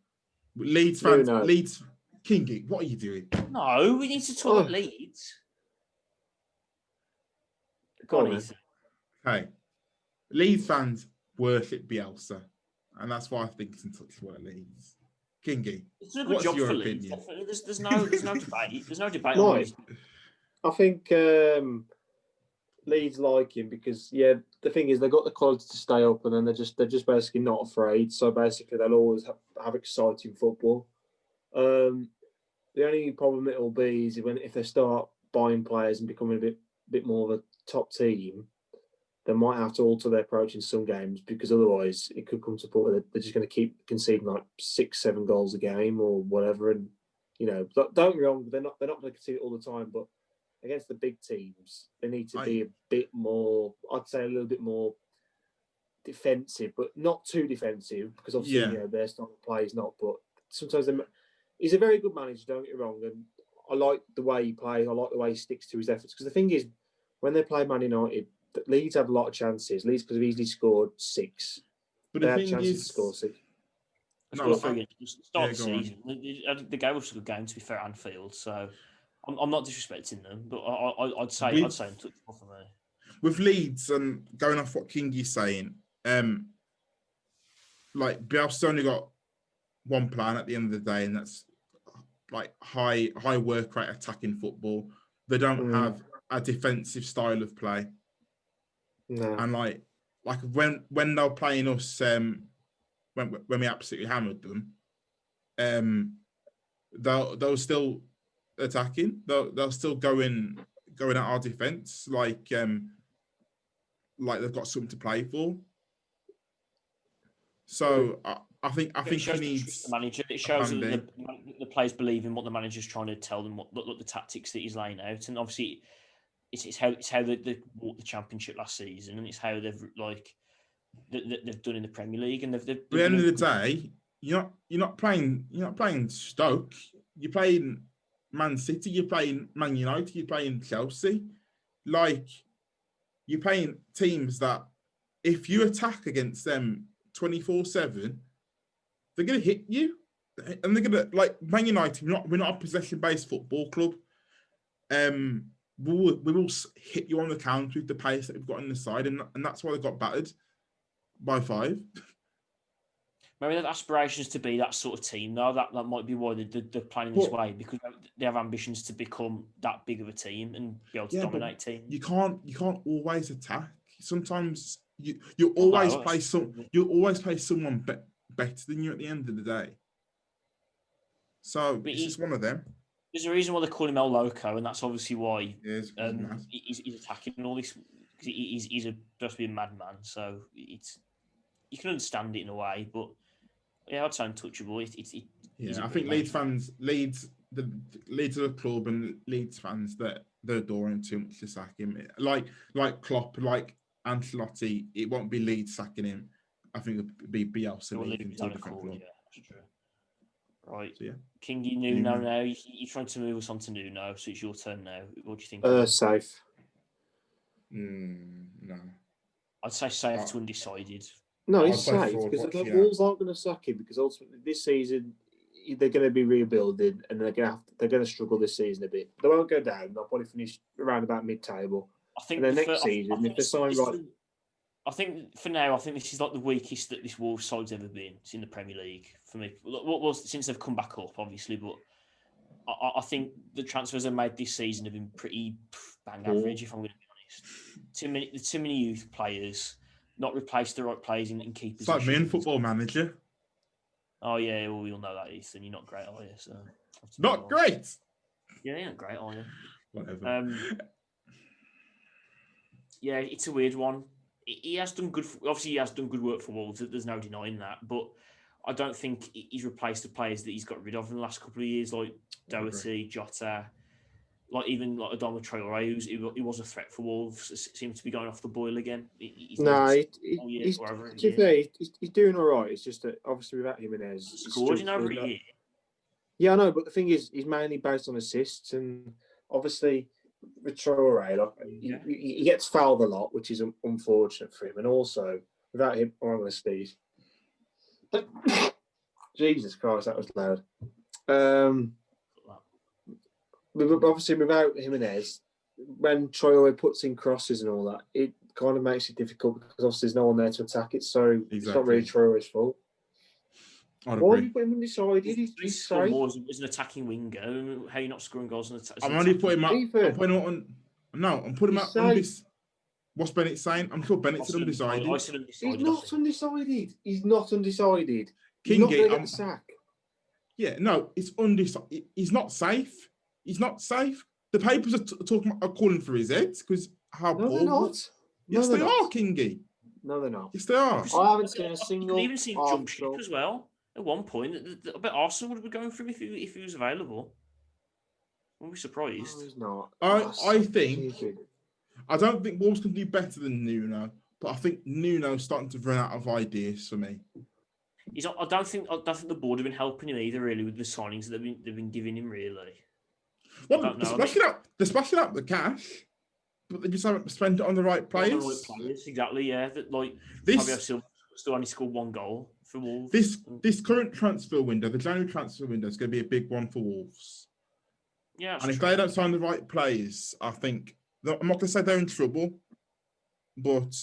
Leeds fans, Leeds Kingy, what are you doing? No, we need to talk about Leeds. Go on, Ethan. Hey, Leeds fans worship Bielsa, and that's why I think it's untouchable at Leeds. Kingy, it's a good job for Leeds. Definitely. There's no debate. There's no debate. No, I think Leeds like him because the thing is they've got the quality to stay up, and then they're just basically not afraid. So basically they'll always have exciting football. The only problem it will be is if they start buying players and becoming a bit more of a top team, they might have to alter their approach in some games because otherwise it could come to a point where they're just going to keep conceding like 6-7 goals a game or whatever. And don't get me wrong, they're not going to concede it all the time, but against the big teams, they need to be a bit more. I'd say a little bit more defensive, but not too defensive because obviously their style of play is not. But sometimes he's a very good manager. Don't get me wrong, and I like the way he plays. I like the way he sticks to his efforts. Because the thing is, when they play Man United, Leeds have a lot of chances. Leeds could have easily scored 6. But the thing is, to score 6. No, start the season. The game was a good game, to be fair, at Anfield. So I'm not disrespecting them, but I'd say untouchable for me. With Leeds and going off what Kingy's saying, like Bielsa's only got one plan at the end of the day, and that's like high work rate attacking football. They don't have a defensive style of play. No. And like when they're playing us, when we absolutely hammered them, they'll still attacking. They'll still going at our defense like they've got something to play for. So I think he needs the manager. It shows that the players believe in what the manager's trying to tell them, what the tactics that he's laying out, and obviously it's how they walked the Championship last season, and it's how they've done in the Premier League, and they've at the end of the day, you're not playing Stoke. You're playing Man City. You're playing Man United. You're playing Chelsea. Like, you're playing teams that, if you attack against them 24/7, they're gonna hit you, and they're gonna, like, Man United. We're not a possession-based football club. We will hit you on the counter with the pace that we've got on the side, and that's why they got battered by 5. Maybe they have aspirations to be that sort of team, though. That might be why they're playing this way, because they have ambitions to become that big of a team and be able to dominate teams. You can't always attack. Sometimes you always play someone better than you at the end of the day. So it's just one of them. There's a reason why they call him El Loco, and that's obviously why he's attacking all this. Because he's supposed to be a madman, so you can understand it in a way, but yeah, I'd say untouchable. I think Leeds are the club, and Leeds fans that they're adoring too much to sack him. Like Klopp, like Ancelotti, it won't be Leeds sacking him. I think it'll be Bielsa leaving to a different club. Yeah, that's true. Right, so, yeah. Kingy, Nuno now. You're trying to move us on to Nuno, so it's your turn now. What do you think? Safe. No. I'd say safe to undecided. No, he's safe because the Wolves aren't going to sack him, because ultimately this season they're going to be rebuilding, and they're going to struggle this season a bit. They won't go down. They'll probably finish around about mid-table. I think next season, if they sign right. I think for now, this is like the weakest that this Wolves side's ever been. It's in the Premier League for me. What was since they've come back up, obviously, but I think the transfers they made this season have been pretty bang average. If I'm going to be honest, too many youth players, not replaced the right players in key positions. It's like me in Football Manager. Oh yeah, well, you'll know that, Ethan. You're not great, are you? So not great. Yeah, you're not great, are you? Whatever. Yeah, it's a weird one. He has done good. Obviously, he has done good work for Wolves. There's no denying that. But I don't think he's replaced the players that he's got rid of in the last couple of years, like Doherty, Jota, like even like Adama Traore, he was a threat for Wolves. Seems to be going off the boil again. He's doing all right. It's just that obviously without Jimenez, he's scored in over a year. Yeah, I know, but the thing is, he's mainly based on assists, and obviously with Traore, he gets fouled a lot, which is unfortunate for him. And also, without him, I'm going to sneeze. Jesus Christ, that was loud. Obviously, without Jimenez, when Traore puts in crosses and all that, it kind of makes it difficult because obviously there's no one there to attack it. So It's not really Traore's fault. Why are you putting him undecided? He's safe. More as an attacking winger. How are you not scoring goals on the I'm only putting him up. I'm putting him on. No, I'm putting him up on this. What's Bennett saying? I'm sure Bennett's undecided. He's not undecided. He's not undecided. He's not going to get the sack. Yeah, no, it's undecided. He's not safe. He's not safe. The papers are calling for his head because how poor. No, they're not. Yes, they are, Kingy. No, they're not. Yes, they are. I haven't seen a single. You can even see him jump ship as well. At one point, I bet Arsenal would be going for him if he was available. Wouldn't be surprised. No, he's not. I don't think Wolves can do better than Nuno, but I think Nuno's starting to run out of ideas for me. I don't think the board have been helping him either, really, with the signings that they've been giving him, really. Well, they're splashing out the cash, but they just haven't spent it on the right players. Exactly, yeah. Fabio Silva still only scored 1 goal for Wolves. This current transfer window, the January transfer window, is going to be a big one for Wolves. Yeah, and if they don't sign the right players, I think I'm not going to say they're in trouble, but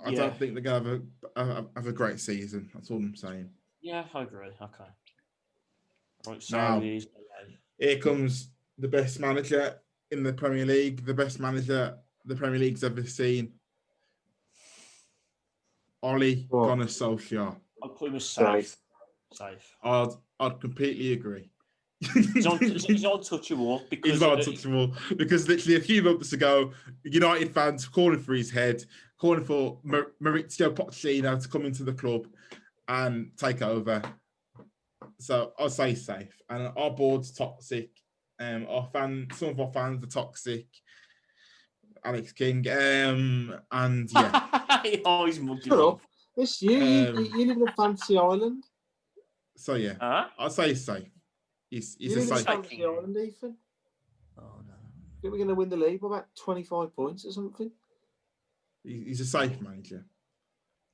I don't think they're going to have a great season. That's all I'm saying. Yeah, I agree. Okay. Right, so now, here comes the best manager in the Premier League, the best manager the Premier League's ever seen. Ole Gunnar Solskjaer. I'd put him as safe. I'd completely agree. He's untouchable because literally a few months ago, United fans calling for his head, calling for Maurizio Pochettino to come into the club and take over. So I'll say safe. And our board's toxic. Some of our fans are toxic. Alex King. And yeah. He's mugging off. It's you. You live in a fancy island. So yeah, Huh? I'd say he's safe. He's You a live in a safe. fancy island, Ethan. Oh no. Think we're going to win the league by about 25 points or something? He's a safe manager.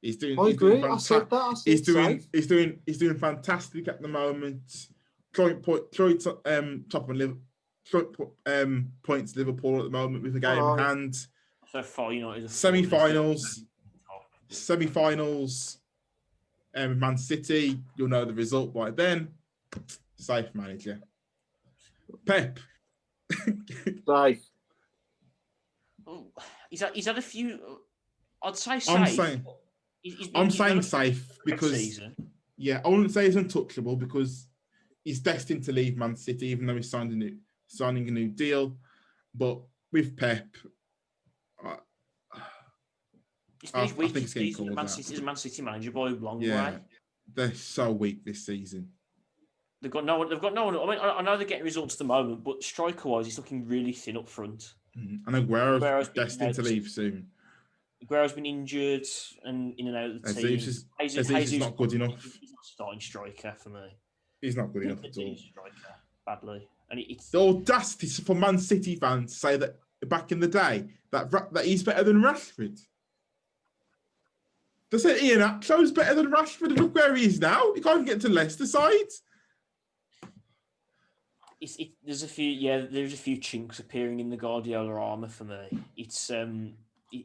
He's doing. I He's agree. doing I said fantastic. that. I said He's doing. safe. He's doing fantastic at the moment. Joint top and points Liverpool at the moment with a game in hand. So far, United are Semi-finals. Man City. You'll know the result by then. Safe manager. Pep. Safe. He's had a few. I'd say safe. I'm saying safe because season. Yeah, I wouldn't say he's untouchable because he's destined to leave Man City, even though he's signing a new deal. But with Pep, It's been his I weakest think it's getting season called as Man City manager by a long yeah, way. they're so weak this season. They've got no one. I mean, I know they're getting results at the moment, but striker-wise, he's looking really thin up front. I know Aguero's destined to out. leave soon. Aguero's been injured and in and out of the team. Jesus is not good enough. He's not a starting striker for me. He's not good enough at all. Striker badly, and it's The audacity for Man City fans to say that back in the day that he's better than Rashford. They said Ian Atshow's better than Rashford. Look where he is now. He can't even get to Leicester side. There's a few chinks appearing in the Guardiola armour for me.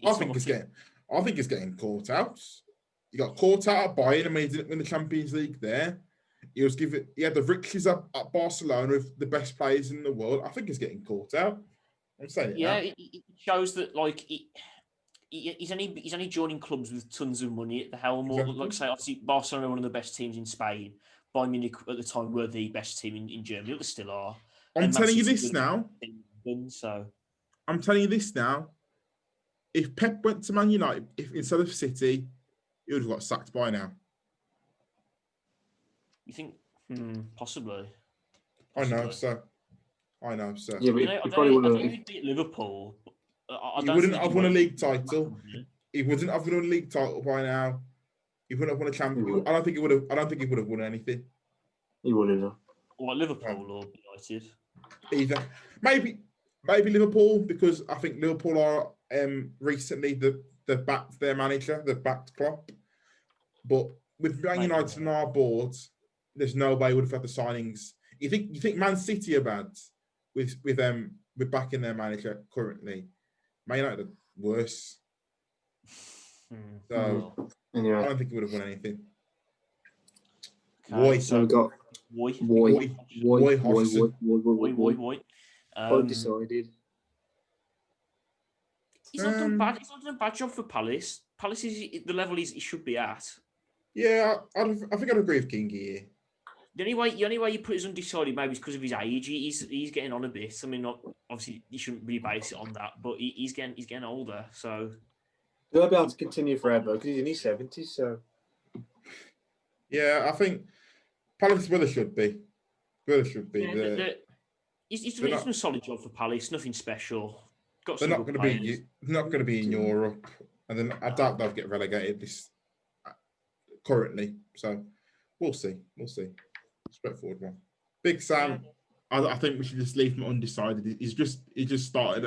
I think it's getting caught out. He got caught out at Bayern and when he didn't win the Champions League there. He had the riches at Barcelona with the best players in the world. I think he's getting caught out. I'm saying it shows that he's only joining clubs with tons of money at the helm. Exactly. Like say, obviously Barcelona are one of the best teams in Spain. Bayern Munich at the time were the best team in Germany. They still are. I'm telling you this now. I'm telling you this now. If Pep went to Man United, instead of City, he would have got sacked by now. You think? Possibly. I know so. Yeah, but he probably would have beat Liverpool. He wouldn't have won a league title. He wouldn't have won a league title by now. He wouldn't have won a champion. I don't think he would have won anything. He wouldn't have. Or Liverpool or United. Either. Maybe Liverpool, because I think Liverpool are recently the backed their manager, the backed Klopp. But with Man United on our board, there's no way we would have had the signings. You think Man City are bad with backing their manager currently? Man United are worse. So anyway. I don't think he would have won anything. Okay, so we got Woy. Undecided. He's not done bad. He's not done a bad job for Palace. Palace is the level he should be at. Yeah, I think I'd agree with Kingy here. The only way you put his undecided maybe is because of his age. He's getting on a bit. I mean, obviously you shouldn't really base it on that, but he's getting older. So he'll be able to continue forever because he's in his 70s. So yeah, I think Palace is where they should be. Yeah, he's done a solid job for Palace. Nothing special. They're not going to be in Europe, and then I doubt they'll get relegated this currently. So we'll see. Straightforward one. Big Sam, I think we should just leave him undecided. He just started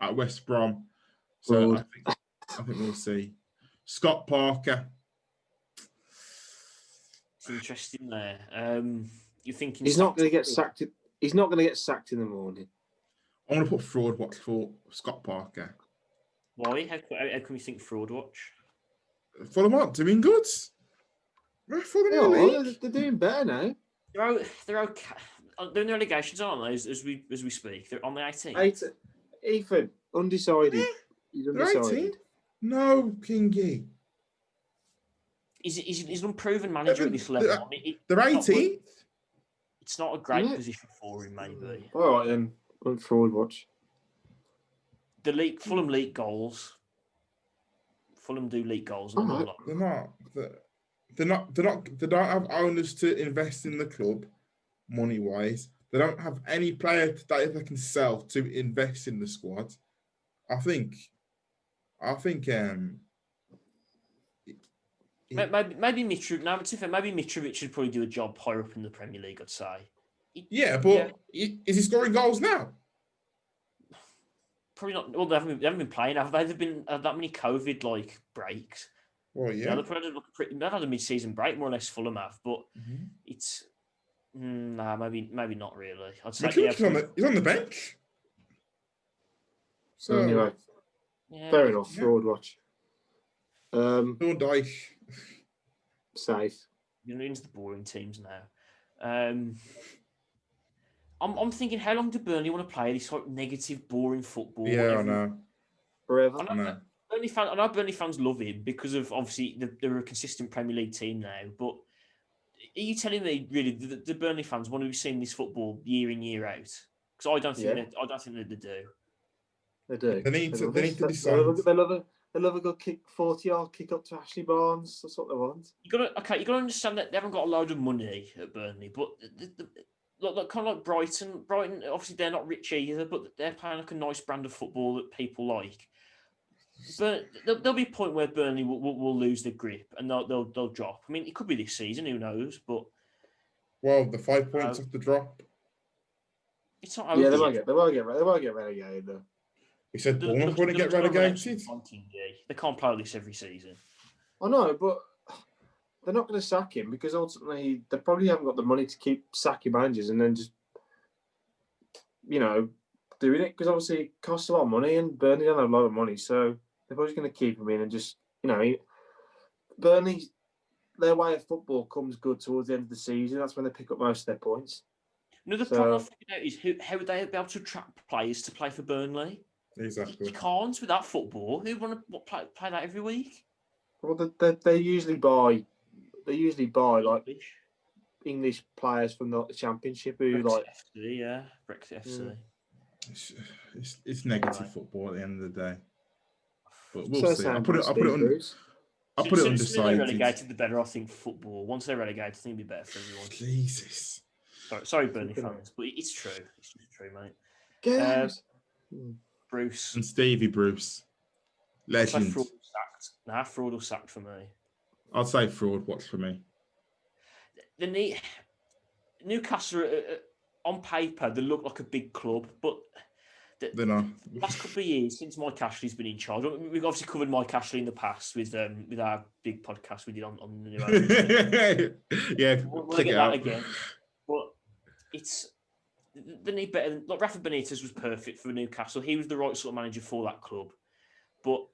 at West Brom, so I think we'll see. Scott Parker. It's interesting there. You're thinking he's not going to get sacked. He's not going to get sacked in the morning. I'm going to put fraud watch for Scott Parker. Why? How can we think fraud watch? For them aren't doing good. They're doing better now. They're okay. They're in the relegations, aren't they? As we speak, they're on the 18th. Ethan, undecided. He's undecided. 18? No, Kingy. He's an unproven manager at this level. They're 18th. It's not a great position for him, maybe. All right then. On forward watch. The Fulham leak goals. Fulham do leak goals. They're not. They don't have owners to invest in the club, money wise. They don't have any player that they can sell to invest in the squad. I think Maybe Mitrovic. No, to be fair, maybe Mitrovic should probably do a job higher up in the Premier League. I'd say. Yeah, but is he scoring goals now? Probably not. Well, they haven't been playing. Have they? There've been that many COVID breaks. Well, yeah. They've had a mid-season break, more or less. Fulham have, but it's maybe not really. I'd say he's on the bench. So anyway, fair enough. Fraud watch. Sean Dyche. Safe. You're into the boring teams now. I'm thinking, how long do Burnley want to play this negative, boring football? Yeah, I know. Forever. I know Burnley fans love him because of obviously they're a consistent Premier League team now. But are you telling me really the Burnley fans want to be seeing this football year in year out? Because I don't think that they do. They do. They need to decide. They love a good kick, 40-yard kick up to Ashley Barnes. That's what they want. You gotta understand that they haven't got a load of money at Burnley, but kind of like Brighton. Brighton, obviously, they're not rich either, but they're playing a nice brand of football that people like. But there'll be a point where Burnley will lose their grip and they'll drop. I mean, it could be this season. Who knows? But the 5 points off the drop. It's not. Yeah, they won't get relegated though. We said Bournemouth wouldn't get relegated. They can't play this every season. I know, but they're not going to sack him because ultimately they probably haven't got the money to keep sacking managers and then just, doing it because obviously it costs a lot of money and Burnley don't have a lot of money, so they're probably going to keep him in and just, Burnley, their way of football comes good towards the end of the season. That's when they pick up most of their points. Another problem I figured out is how would they be able to attract players to play for Burnley? Exactly. You can't with that football. Who want to play that every week? Well, they usually buy like English players from the Championship who Brexit FC, Brexit FC. It's negative football at the end of the day. But we'll see. I'll put it undecided. The they're relegated, the better I think football. Once they're relegated, I think it'll be better for everyone. Jesus. Sorry, Burnley fans, but it's true. It's just true, mate. Bruce. And Stevie Bruce. Legend. Fraud or sacked for me. I'd say fraud. What's for me? Newcastle, on paper, they look like a big club, but they're not. The last couple of years since Mike Ashley's been in charge, we've obviously covered Mike Ashley in the past with our big podcast we did on the new. Yeah, we'll get that again. But they need better. Like Rafa Benitez was perfect for Newcastle. He was the right sort of manager for that club. But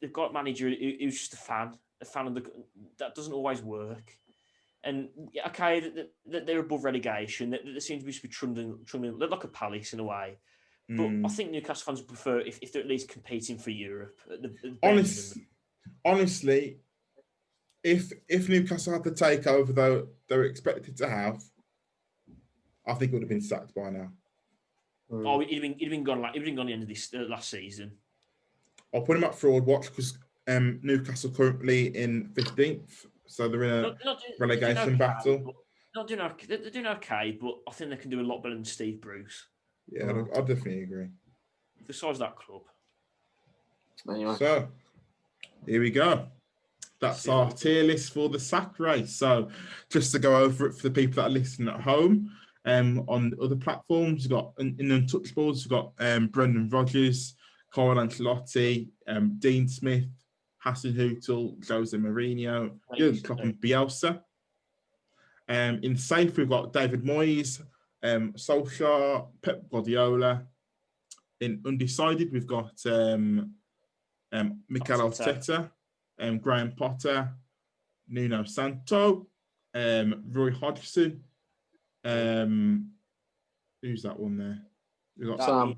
they've got a manager who's just a fan of that doesn't always work. And okay, they're above relegation. They seem to be trundling. They're like a Palace in a way. But I think Newcastle fans would prefer if they're at least competing for Europe. Honestly, if Newcastle had the takeover though they're expected to have, I think it would have been sacked by now. Oh, he'd have been gone. He'd been gone the end of this last season. I'll put him at fraud watch because Newcastle currently in 15th, so they're in a relegation battle. They're doing okay, but I think they can do a lot better than Steve Bruce. Yeah, I definitely agree. The size of that club. Anyway. So, here we go. That's our tier list for the sack race. So, just to go over it for the people that are listening at home, on other platforms, we've got in Untouchables, we've got Brendan Rodgers, Carl Ancelotti, Dean Smith, Hassan Hootel, Jose Mourinho, Jurgen Klopp and Bielsa. In safe, we've got David Moyes, Solskjaer, Pep Guardiola. In undecided, we've got Mikel Arteta, Graham Potter, Nuno Santo, Roy Hodgson. Who's that one there? We've got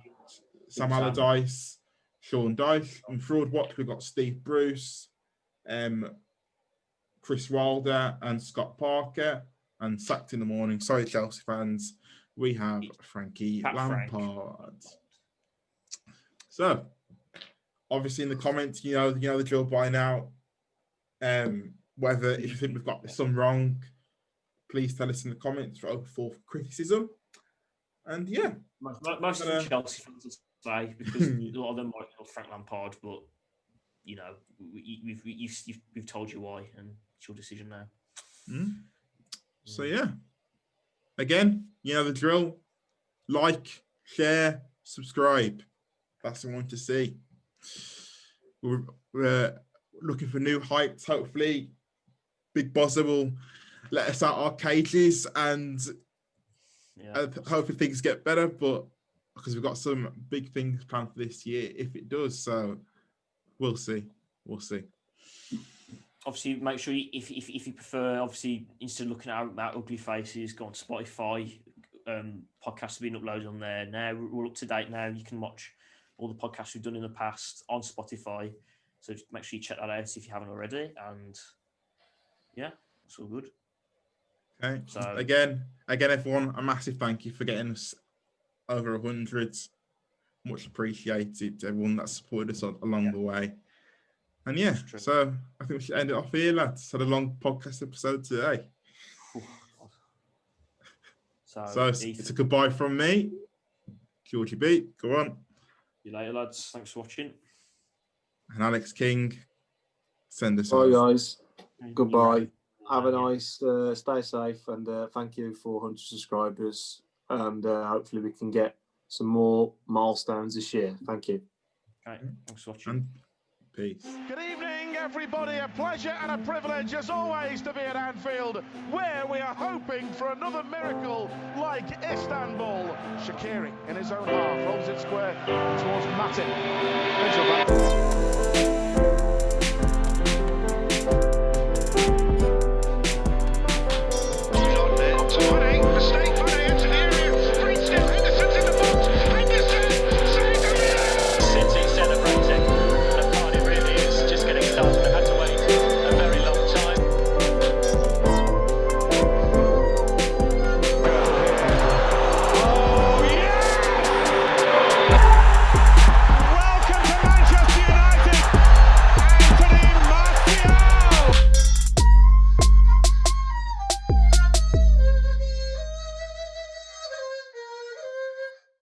Sam Allardyce, Sean Dyche. On Fraud Watch, we've got Steve Bruce, Chris Wilder, and Scott Parker. And sacked in the morning. Sorry, Chelsea fans. We have Frankie Lampard. So, obviously, in the comments, you know the drill by now. Whether if you think we've got some wrong, please tell us in the comments. We're open for criticism. And yeah, most of the Chelsea fans will say because a lot of them might know Frank Lampard, but you know, we've told you why, and it's your decision now. So yeah, again, you know the drill. Like, share, subscribe. That's what I want to see. We're looking for new heights. Hopefully, Big Bozza will let us out our cages, and hopefully things get better. But because we've got some big things planned for this year, if it does, so we'll see. We'll see. Obviously, make sure if you prefer, obviously, instead of looking at our ugly faces, go on Spotify. Podcasts have been uploaded on there now. We're up to date now. You can watch all the podcasts we've done in the past on Spotify. So just make sure you check that out if you haven't already. And yeah, it's all good. Okay. So again, everyone, a massive thank you for getting us over 100. Much appreciated. Everyone that supported us along the way. And yeah, so I think we should end it off here, lads. Had a long podcast episode today. So it's a goodbye from me. Georgie B, go on. See you later, lads. Thanks for watching. And Alex King, send us off. Bye, guys. Goodbye. Have a nice, stay safe, and thank you for 100 subscribers. And hopefully we can get some more milestones this year. Thank you. Okay, thanks for watching. And peace. Good evening, everybody. A pleasure and a privilege, as always, to be at Anfield, where we are hoping for another miracle like Istanbul. Shaqiri in his own half rolls it square towards Matip.